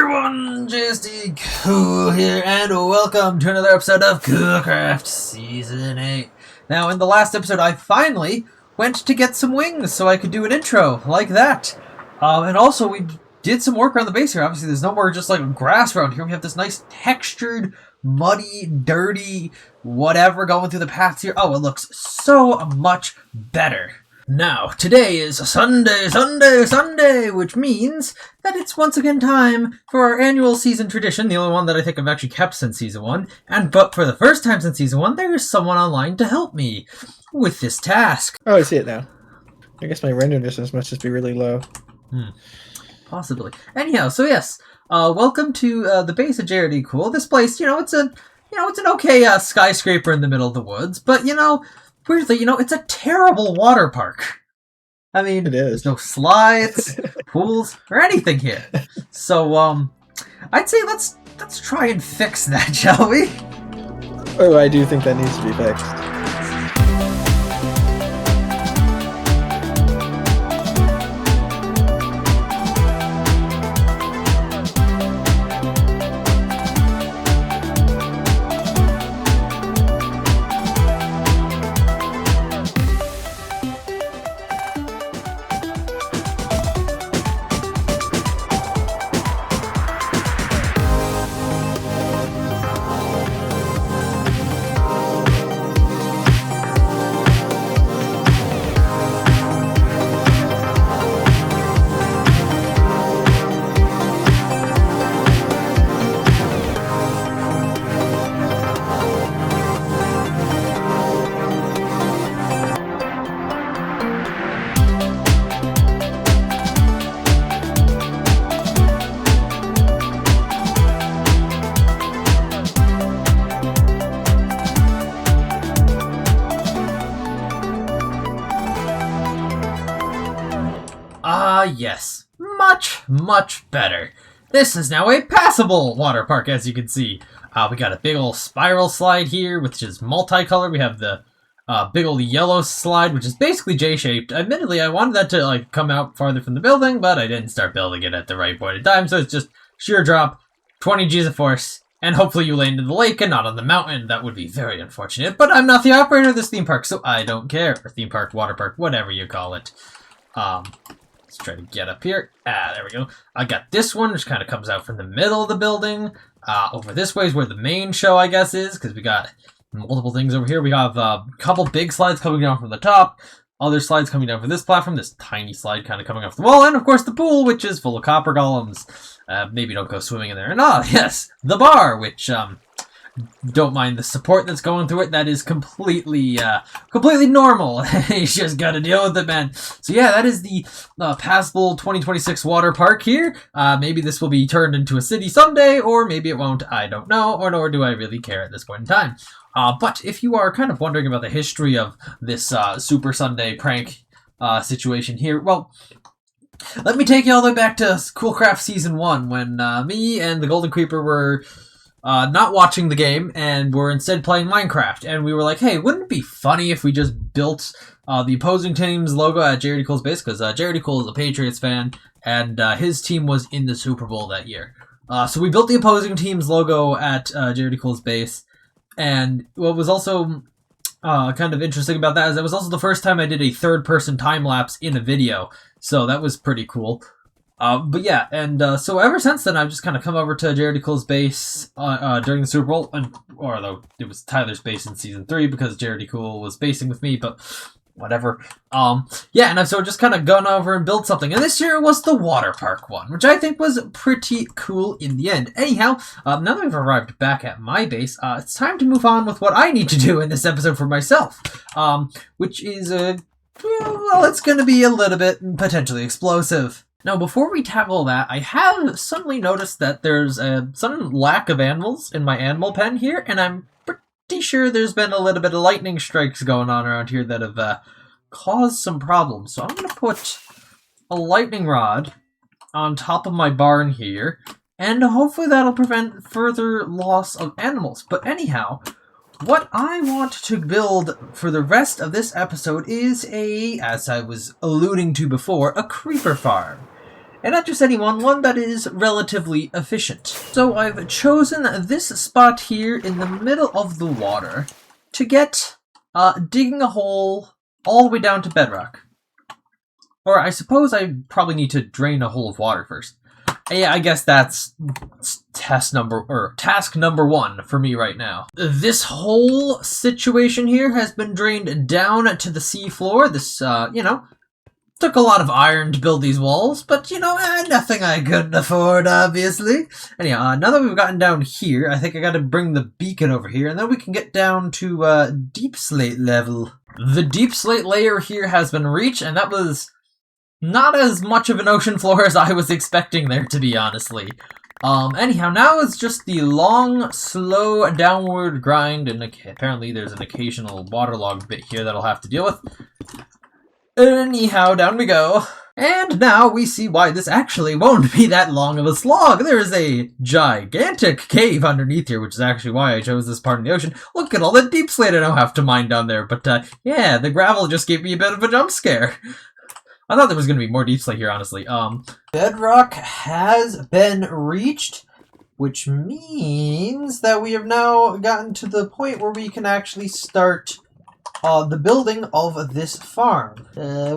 everyone, JSD Cool here, and welcome to another episode of Coolcraft Season 8. Now, in the last episode, I finally went to get some wings so I could do an intro like that. And also, we did some work around the base here. Obviously, there's no more just like grass around here. We have this nice textured, muddy, dirty, whatever going through the paths here. Oh, it looks so much better. Now, today is Sunday, which means that it's once again time for our annual season tradition, the only one that I think I've actually kept since Season 1, but for the first time since Season 1, there is someone online to help me with this task. Oh, I see it now. I guess my render distance must just be really low. Possibly. Anyhow, so yes, welcome to the base of Jared E. Cool. This place, it's an okay skyscraper in the middle of the woods, but weirdly, it's a terrible water park. I mean, it is. There's no slides, pools, or anything here. So, I'd say let's try and fix that, shall we? Oh, I do think that needs to be fixed. Yes. Much better. This is now a passable water park, as you can see. We got a big old spiral slide here, which is multicolored. We have the big old yellow slide, which is basically J-shaped. Admittedly, I wanted that to come out farther from the building, but I didn't start building it at the right point in time, so it's just sheer drop, 20 G's of force, and hopefully you land in the lake and not on the mountain. That would be very unfortunate, but I'm not the operator of this theme park, so I don't care. Or theme park, water park, whatever you call it. Let's try to get up here. There we go. I got this one, which kind of comes out from the middle of the building. Over this way is where the main show, I guess, is, because we got multiple things over here. We have a couple big slides coming down from the top, other slides coming down from this platform, this tiny slide kind of coming off the wall, and, of course, the pool, which is full of copper golems. Maybe don't go swimming in there. And, yes, the bar, which, don't mind the support that's going through it. That is completely normal. You just gotta deal with it, man. So yeah, that is the passable 2026 water park here. Maybe this will be turned into a city someday, or maybe it won't. I don't know, or nor do I really care at this point in time. But if you are kind of wondering about the history of this Super Sunday prank situation here, well, let me take you all the way back to Coolcraft Season 1, when me and the Golden Creeper were not watching the game, and we're instead playing Minecraft. And we were like, hey, wouldn't it be funny if we just built the opposing team's logo at Jared E. Cool's base? Because Jared E. Cool is a Patriots fan, and his team was in the Super Bowl that year. So we built the opposing team's logo at Jared E. Cool's base. And what was also kind of interesting about that is that was also the first time I did a third-person time-lapse in a video. So that was pretty cool. But yeah, and so ever since then, I've just kind of come over to Jared E. Cool's base during the Super Bowl, although it was Tyler's base in Season 3 because Jared E. Cool was basing with me, but whatever. Yeah, and I've sort of just kind of gone over and built something, and this year was the water park one, which I think was pretty cool in the end. Anyhow, now that we've arrived back at my base, it's time to move on with what I need to do in this episode for myself, which is, well, it's going to be a little bit potentially explosive. Now, before we tackle that, I have suddenly noticed that there's a sudden lack of animals in my animal pen here, and I'm pretty sure there's been a little bit of lightning strikes going on around here that have caused some problems. So I'm going to put a lightning rod on top of my barn here, and hopefully that'll prevent further loss of animals. But anyhow, what I want to build for the rest of this episode is as I was alluding to before, a creeper farm. And not just any one that is relatively efficient. So I've chosen this spot here in the middle of the water to get digging a hole all the way down to bedrock. Or I suppose I probably need to drain a hole of water first. Yeah, I guess that's task number 1 for me right now. This whole situation here has been drained down to the sea floor. This, took a lot of iron to build these walls, but, nothing I couldn't afford, obviously. Anyhow, now that we've gotten down here, I think I gotta bring the beacon over here, and then we can get down to, deep slate level. The deep slate layer here has been reached, and that was not as much of an ocean floor as I was expecting there to be, honestly. Anyhow, now it's just the long, slow downward grind, and apparently there's an occasional waterlogged bit here that I'll have to deal with. Anyhow, down we go. And now we see why this actually won't be that long of a slog. There is a gigantic cave underneath here, which is actually why I chose this part of the ocean. Look at all the deep slate I now have to mine down there. But, yeah, the gravel just gave me a bit of a jump scare. I thought there was going to be more deep slate here, honestly. Bedrock has been reached, which means that we have now gotten to the point where we can actually start the building of this farm.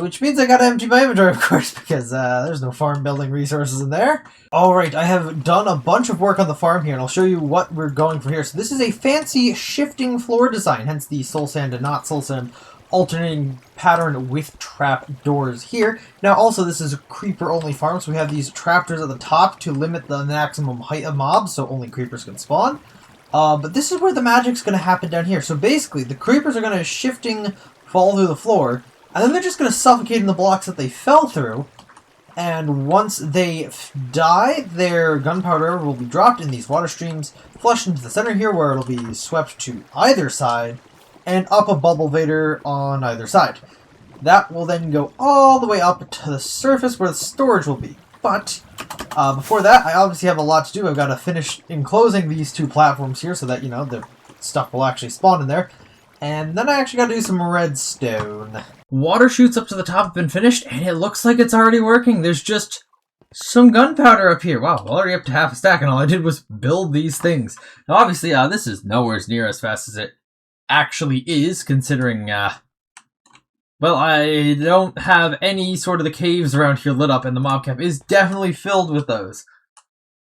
Which means I gotta empty my inventory, of course, because there's no farm building resources in there. Alright, I have done a bunch of work on the farm here, and I'll show you what we're going for here. So this is a fancy shifting floor design, hence the soul sand and not soul sand alternating pattern with trap doors here. Now also this is a creeper only farm, so we have these trapdoors at the top to limit the maximum height of mobs, so only creepers can spawn. But this is where the magic's going to happen down here. So basically, the creepers are going to shifting fall through the floor, and then they're just going to suffocate in the blocks that they fell through. And once they die, their gunpowder will be dropped in these water streams, flushed into the center here, where it'll be swept to either side, and up a bubble vader on either side. That will then go all the way up to the surface where the storage will be. But before that, I obviously have a lot to do. I've got to finish enclosing these 2 platforms here so that, the stuff will actually spawn in there. And then I actually got to do some redstone. Water chutes up to the top have been finished, and it looks like it's already working. There's just some gunpowder up here. Wow, already up to half a stack, and all I did was build these things. Now, obviously, this is nowhere near as fast as it actually is, considering, well, I don't have any sort of the caves around here lit up, and the mob camp is definitely filled with those.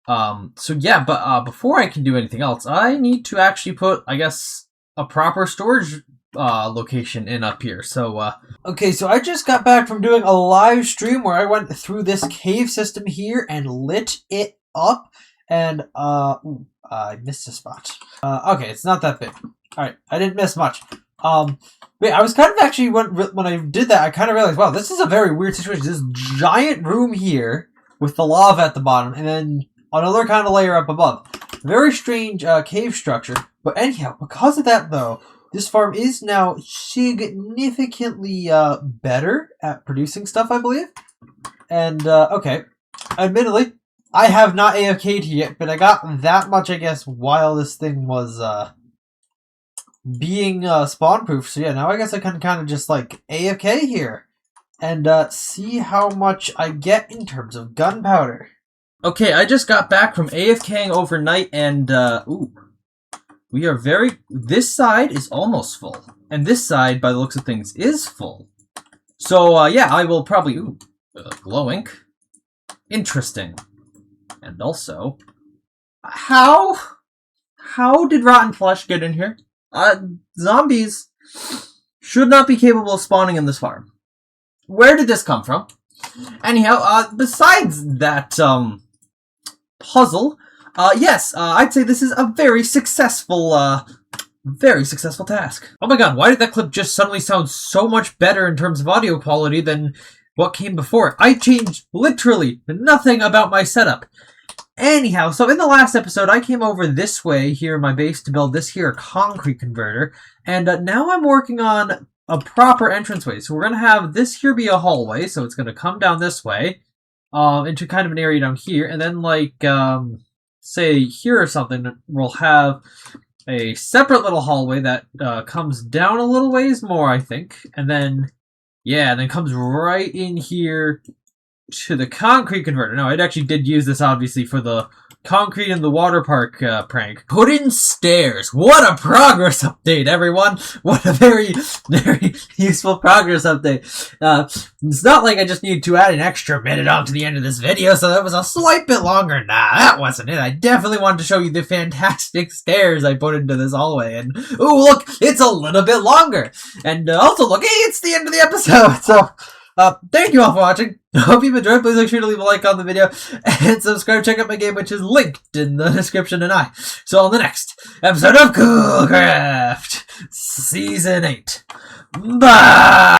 So yeah, but before I can do anything else, I need to actually put, I guess, a proper storage location in up here. So, okay, so I just got back from doing a live stream where I went through this cave system here and lit it up, and, I missed a spot. Okay, it's not that big. Alright, I didn't miss much. Wait, I was kind of actually, when I did that, I kind of realized, wow, this is a very weird situation. This giant room here with the lava at the bottom, and then another kind of layer up above. Very strange cave structure. But anyhow, because of that, though, this farm is now significantly better at producing stuff, I believe. And, okay, admittedly, I have not AFK'd yet, but I got that much, I guess, while this thing was, being spawn-proof. So yeah, now I guess I can kind of just like AFK here and see how much I get in terms of gunpowder. Okay, I just got back from AFKing overnight, and ooh, we are this side is almost full, and this side, by the looks of things, is full. So yeah, I will probably glow ink. Interesting. And also, how did Rotten Flesh get in here? Zombies should not be capable of spawning in this farm. Where did this come from? Anyhow, besides that, puzzle, yes, I'd say this is a very successful task. Oh my god, why did that clip just suddenly sound so much better in terms of audio quality than what came before? I changed literally nothing about my setup. Anyhow, so in the last episode, I came over this way here in my base to build this here concrete converter, and now I'm working on a proper entranceway. So we're going to have this here be a hallway, so it's going to come down this way, into kind of an area down here, and then like, say here or something, we'll have a separate little hallway that comes down a little ways more, I think, and then, yeah, and then comes right in here to the concrete converter. No, I actually did use this, obviously, for the concrete in the water park prank. Put in stairs. What a progress update, everyone. What a very, very useful progress update. It's not like I just needed to add an extra minute on to the end of this video, so that was a slight bit longer. Nah, that wasn't it. I definitely wanted to show you the fantastic stairs I put into this hallway. And, ooh, look, it's a little bit longer. And also, look, hey, it's the end of the episode. So, thank you all for watching. I hope you've enjoyed. Please make sure to leave a like on the video and subscribe. Check out my game, which is linked in the description tonight. So on the next episode of Coolcraft Season 8. Bye!